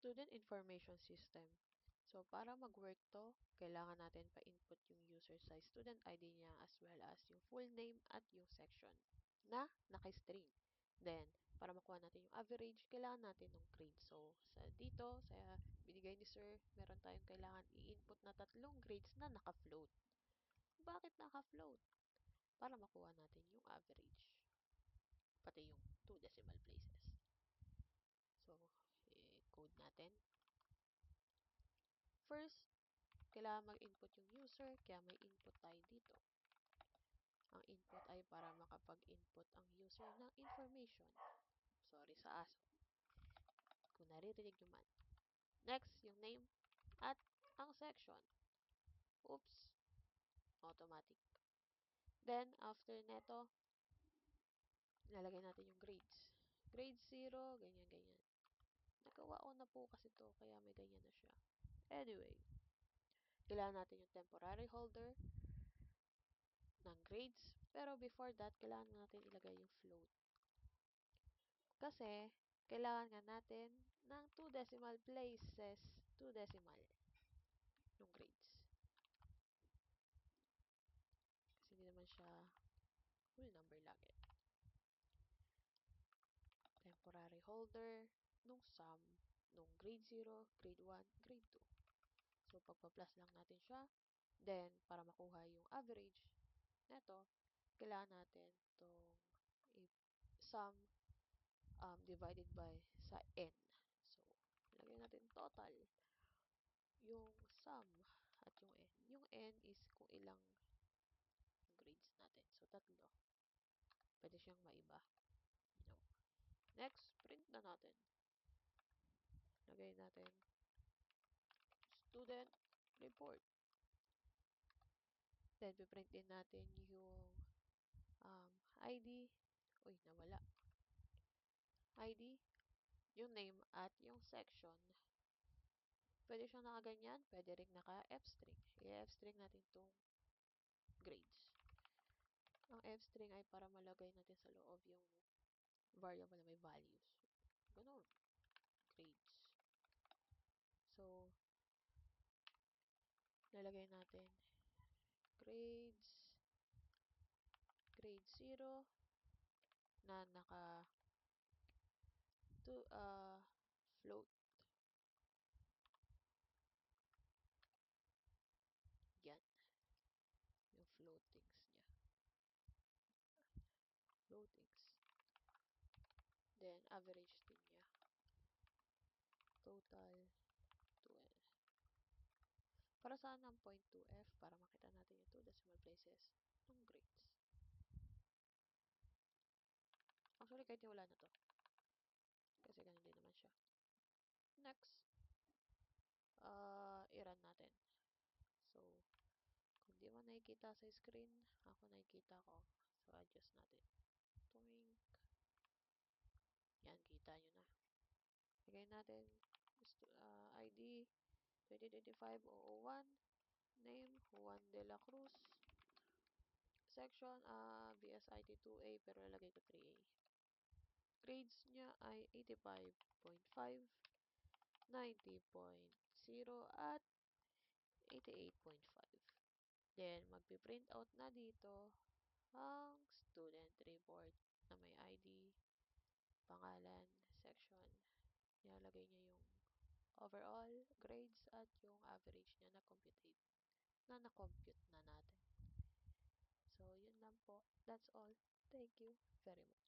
Student Information System. So, para mag-work to, kailangan natin pa-input yung user sa student ID niya as well as yung full name at yung section na naka-string. Then, para makuha natin yung average, kailangan natin ng grade. So, dito, sa binigay ni Sir, meron tayong kailangan i-input na 3 grades na naka-float. Bakit naka-float? Para makuha natin yung average. Pati yung 2 decimal places. So, code natin. First, kailangan mag-input yung user, kaya may input tayo dito. Ang input ay para makapag-input ang user ng information. Sorry sa aso. Kung naririnig nyo man. Next, yung name at ang section. Oops. Automatic. Then, after neto, lalagay natin yung grades. Grade 0, ganyan, ganyan. Nagawa ko na po kasi to, kaya may ganyan na siya. Anyway, kailangan natin yung temporary holder ng grades. Pero before that, kailangan natin ilagay yung float. Kasi, kailangan nga natin ng 2 decimal places, 2 decimal yung grades. Kasi hindi naman siya whole number lagi. Temporary holder nung sum nung grade 0, grade 1, grade 2. So, pagpa-plus lang natin siya. Then, para makuha yung average neto, kailangan natin itong sum divided by sa n. So, ilagay natin total yung sum at yung n. Yung n is kung ilang grades natin. So, 3. Pwede siyang maiba. No. Next, print na natin. Lagay natin student report. Then, piprint din natin yung ID. Uy, nawala. ID, yung name, at yung section. Pwede siyang nakaganyan, pwede rin naka-f-string. I-f-string natin itong grades. Ang f-string ay para malagay natin sa loob yung variable na may values. Ganun. Grades. So, lalagay natin grades, grade 0, na naka float. Yan. Yung floatings niya. Floatings. Then, average din niya. Total 2F. Para saan ang point 2F? Para makita natin yung 2 decimal places ng grades. Actually, kahit wala na to. Kasi ganun din naman siya. Next, i-run natin. So, kung di mo nakikita sa screen, ako nakikita ko. So, adjust natin. Twink. Yan, kita nyo na. Lagay natin ID 2025-001, name Juan de la Cruz, section BSIT 2A pero lalagay ko 3A. Grades niya ay 85.5, 90.0 at 88.5. Then, magpiprint out na dito ang student report na may ID, pangalan, section. Nilalagay niya yung overall grades at yung average niya na-compute na natin. So, yun lang po. That's all. Thank you very much.